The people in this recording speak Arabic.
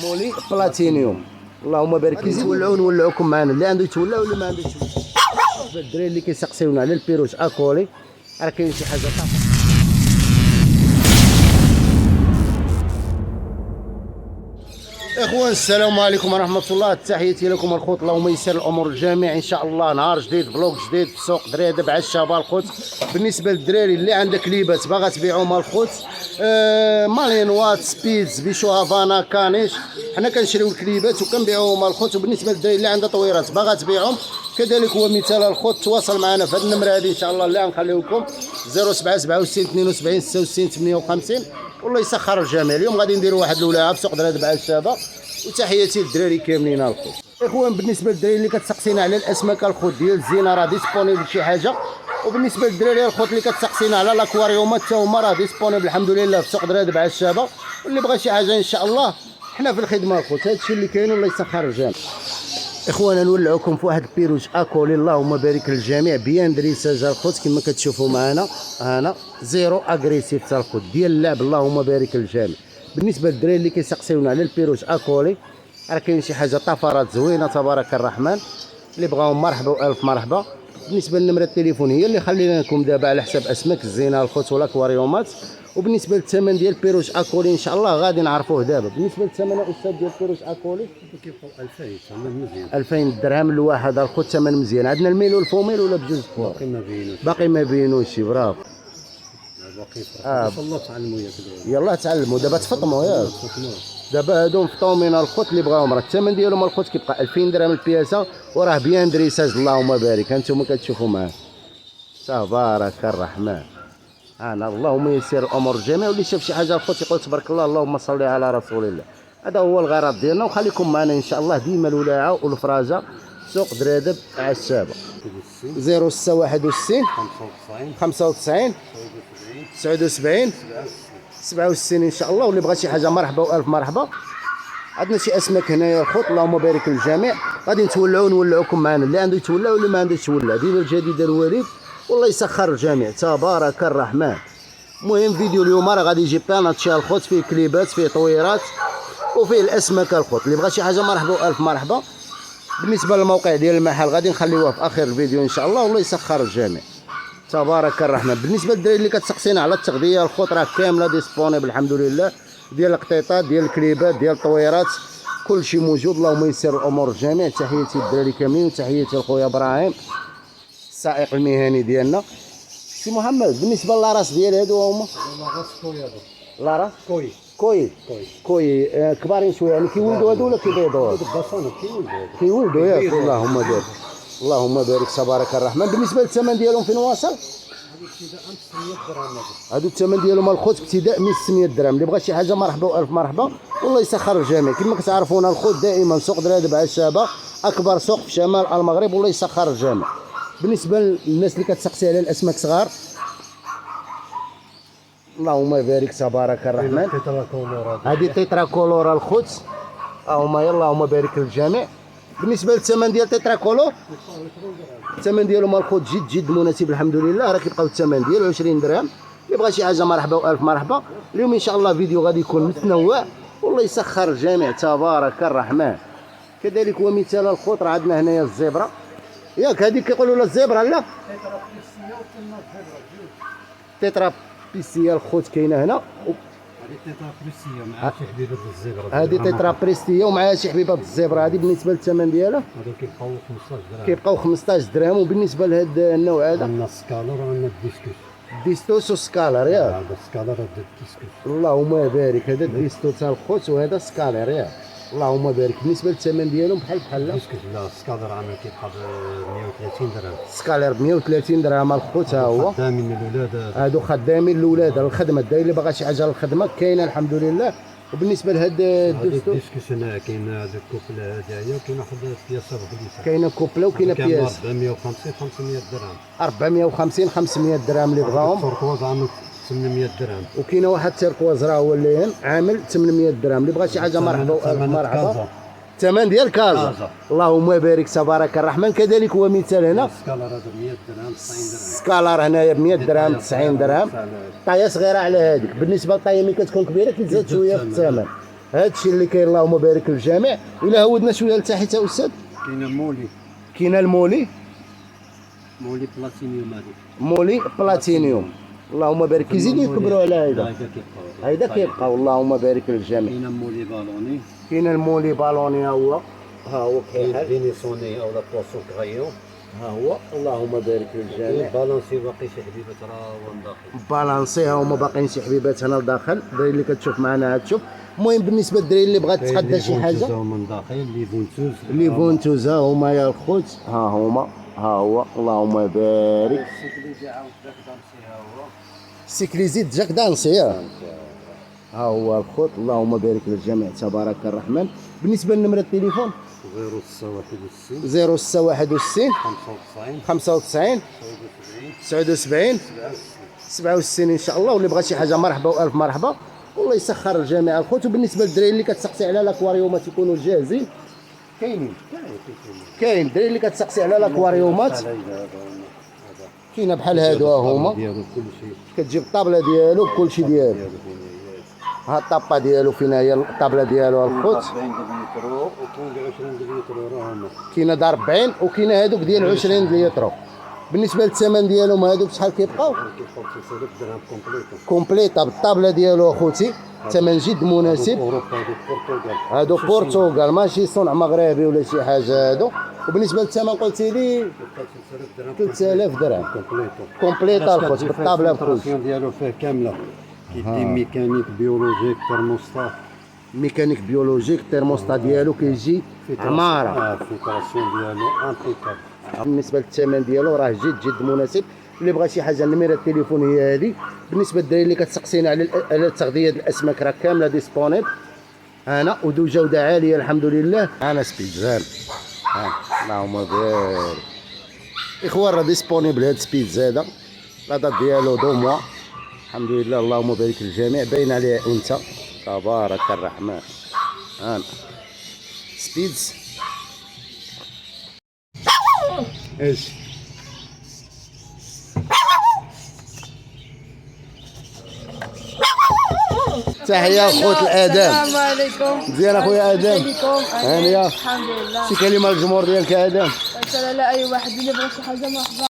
مولي بلاتينيوم. اللهم بارك. كي تولعوا نولعوكم معنا، اللي عنده يتولع واللي ما عندوش يتولع. الدراري اللي كيسقسيونا على البيروج اكولي راه كاين شي حاجه طافه. اخوان السلام عليكم ورحمه الله، تحياتي لكم الخوت. اللهم يسر الامور الجميع ان شاء الله. نهار جديد، فلوق جديد في سوق دريده مع الشباب الخوت. بالنسبه للدراري اللي عندك كليبات باغا تبيعهم الخوت، مالينوات سبيدز بيشو هافانا كانيش، حنا كنشريو الكليبات وكنبيعوهم الخوت. وبالنسبه للدراري اللي عندها طويرات باغا تبيعهم كذلك هو مثال الخوت. تواصل معنا في هذه النمره هذه ان شاء الله اللي غنخليو لكم 0767 72 66 58. والله يسخر الجميع. اليوم غادي نديروا واحد الولاعه في سوق دريده مع الشباب. وتحياتي للدراري كاملين الخوت. اخوان بالنسبه للدراري اللي كتسقسينا على الاسماك الخوت ديال الزينه راه ديسبونيبل شي حاجه. وبالنسبه للدراري الخوت اللي كتسقسينا على الاكواريومات حتى هما راه ديسبونيبل الحمد لله في سوق دريده مع الشباب. واللي بغى شي حاجه ان شاء الله حنا في الخدمه الخوت. هادشي اللي كاين والله يسخر الجميع. اخوانا نولعوكم في واحد البيروج اكولي اللهم بارك للجميع بيان دريساج الخوت كما كتشوفوا معنا. هنا زيرو اغريسيف تاع الخوت ديال اللعب اللهم بارك للجميع. بالنسبه للدراري اللي كيسقسيونا على البيروج اكولي راه كاين شي حاجه طفرات زوينه تبارك الرحمن. اللي بغاهم مرحبا والف مرحبا. بالنسبه للنمره التليفون هي اللي خلينا لكم دابا على حساب اسماك الزينه الخوت والاكواريومات. وبالنسبه للثمن ديال بيروج اكولي ان شاء الله غادي نعرفوه دابا. بالنسبه للثمن استاذ ديال بيروج اكولي كيبقاو 2000 ثمن مزيان. 2000 درهم الواحد الخوت، ثمن مزيان. عندنا الميل والفوميل ولا بجوج فوق؟ باقي ما بينوش. برافو. ان شاء الله تعلموا ياك. يلاه تعلموا دابا تفطموا ياك. دابا هادو مفطومين الخوت اللي بغاهم راه الثمن ديالهم الخوت كيبقى 2000 درهم البياسه. وراه بيان دريساج اللهم بارك. هانتوما كتشوفوا معاه تبارك الرحمن. انا اللهم يسر الامور الجميع. واللي شاف شي حاجه الخوت يقول تبارك الله اللهم صل على رسول الله. هذا هو الغرض ديالنا. وخليكم معنا ان شاء الله ديما الولاعه والفراجه سوق درادب على الشابه. 0661 95 79 67 ان شاء الله. واللي بغى شي حاجه مرحبا والف مرحبا. عندنا شي اسماك هنايا الخوت اللهم بارك للجميع. غادي نولعوكم معنا، اللي عنده يتولع واللي ما عنده يتولع. ديما الجديده الوليد والله يسخر الجميع تبارك الرحمن. المهم فيديو اليوم راه غادي يجي بلاناتشي الخوت، فيه كليبات فيه طويرات وفيه الاسماك الخوت. اللي بغى شي حاجه مرحبا والف مرحبا. بالنسبه للموقع ديال المحل غادي نخليوه في اخر الفيديو ان شاء الله. والله يسخر الجميع تبارك الرحمن. بالنسبه للدراري اللي كتسقسينا على التغذيه الخوت راه كامله ديسبونيبل الحمد لله، ديال القطيطات ديال الكليبات ديال الطويرات كلشي موجود. اللهم يسر الامور الجميع. تحياتي للدراري كاملين وتحياتي لخويا ابراهيم السائق المهني ديالنا. سي محمد بالنسبه للاراس ديال هادو هما لاراس كوي. هذا لاراس كوي كوي كوي كبارين شويه يعني كيولدوا هادو ولا كيبيضوا؟ هذا كيولدوا ياك. اللهم بارك اللهم بارك تبارك الرحمن. بالنسبه للثمن ديالهم فين واصل؟ هادو الثمن ديالهم الخوت ابتداء من 600 درهم. اللي بغى شي حاجه مرحبا والف مرحبا. والله يسخر الجميع. كما كتعرفونا الخوت دائما سوق درادب على الشابه اكبر سوق في شمال المغرب. والله يسخر الجميع. بالنسبه للناس اللي كتسقسي على الاسماك صغار اللهم بارك تبارك الرحمن. هذه تيترا كولورا الخوت هما اللهم بارك للجميع. بالنسبه للثمن ديال تيترا كولور الثمن ديالهم الخوت جد مناسب الحمد لله. راه كيبقاو الثمن ديالو 20 درهم. اللي بغى شي حاجه مرحبا والف مرحبا. اليوم ان شاء الله فيديو غادي يكون متنوع والله يسخر الجميع تبارك الرحمن. كذلك هو مثال الخوت راه عندنا هنايا الزبره ياك. هذيك كيقولوا لها الزبره لا تيترا بيسيه الخوت كاينه هنا. هذه تيترا بريسيه مع شي حبيبات الزبره. هذه تيترا بريستيه ومعها شي حبيبات الزبره. هذه بالنسبه للثمن ديالها هذو كيبقاو 15 درهم. كيبقاو 15 درهم. وبالنسبه لهذا النوع هذا عندنا السكالر وعندنا الديسكوس. ديستوس وسكالر ياك. هذا السكالر هذا الديسكوس. اللهم بارك. هذا ديستو تاع الخوت وهذا سكالر ياك. اللهم بارك. بالنسبه للثمن ديالهم بحال الديسكوس لا السكالر عامل كيبقى ب 130 درهم. سكالر ب 130 درهم الخوت. ها هو خدامين الاولاد هادو خدامين الاولاد الخدمه. الداير اللي باغا شي حاجه للخدمه كاينه الحمد لله. وبالنسبه لهاد الديسكوس هنا كاين هاد الكوبله هادي وكاين واحد البياسه بخديسه. كاينه كوبله وكاينه بياس 450 500 درهم. 450 500 درهم اللي بغاهم. التركواز عامل 800 درهم. وكاينه واحد تيركواز راه هو اللي عامل 800 درهم. اللي بغى شي حاجه مرحبا مرحبا. الثمن ديال كازا اللهم بارك تبارك الرحمن. كذلك هو مثال هنا السكالر هذا ب 100 درهم 90 درهم. سكالر هنايا ب 100 درهم 90 درهم. طايه صغيره على هذيك. بالنسبه للطايه ملي كتكون كبيره كتزاد شويه في الثمن. هذا الشيء اللي كاين اللهم بارك للجميع. الى هودنا شويه لتحت يا استاذ. كاين مولي كاين المولي بلاتينيوم هذا. مولي بلاتينيوم اللهم بارك. كيزيدوا يكبروا على هذا. هذا كيبقى. هيدا كيبقى اللهم بارك للجميع. كاين مولي بالوني. كاين المولي بالوني ها هو كاين فينيسوني او لا بوسون كغيون. ها هو اللهم بارك للجميع. بالونسي باقي شي حبيبات راه داخل. بالانسي ها هما باقيين شي حبيبات هنا لداخل. الدراري اللي كتشوف معنا هتشوف. المهم بالنسبه للدراري اللي بغات تقدى شي حاجه من داخل لي فونتوز ها هما يا الخوت. ها هما ها هو اللهم بارك. سيكليزيت جاك دانسي ها هو الخوت اللهم بارك للجميع تبارك الرحمن. بالنسبه لنمره التليفون 0661 95 79 67 ان شاء الله. واللي بغى شي حاجه مرحبا والف مرحبا والله يسخر الجميع الخوت. وبالنسبه للدراري اللي كتسقسي على الاكواريومات يكونوا جاهزين كاين الدراري اللي كتسقسي على الاكواريومات كاينه بحال هادو ها هما. كتجيب الطابله ديالو بكلشي ديالو. ها الطابه ديالو فين هي الطابله ديالو الخوت. كاينه دار 40 وكاينه هادوك ديال 20 لتر. بالنسبه للثمن ديالهم هادوك شحال كيبقاو؟ كومبليطه بالطابله ديالو اخوتي. ثمن جد مناسب. هادو برتغال ماشي صنع مغربي ولا شي حاجه هادو. وبالنسبه للثمن قلتي لي 3000 درهم كومبليطه الخوت بالطابله بكلشي ديالو فيه كامله. كيدي ميكانيك بيولوجيك ترموستا. ميكانيك بيولوجيك تيرموستا ديالو كيجي عماره. الفيتراسيون ديالو امبيكابل. بالنسبه للثمن ديالو راه جد مناسب. اللي بغى شي حاجه النمره التليفون هي هذه. بالنسبه للدراري اللي كتسقسينا على تغذيه الاسماك راه كامله ديسبونيبل انا وذو جوده عاليه الحمد لله. انا سبيتزان اللهم بارك اخوان راه ديسبونيبل هاد سبيتز هذا. لا دات ديالو 2 موا الحمد لله اللهم بارك للجميع. باين عليه انثى تبارك الرحمن. انا سبيتز ايش تحية خوت الادم. السلام عليكم. مزيان اخويا ادم. هانيه. الحمد لله. شي كلمه للجمهور ديالك يا ادم. لا اي واحد اللي بغى شي حاجه مرحبا.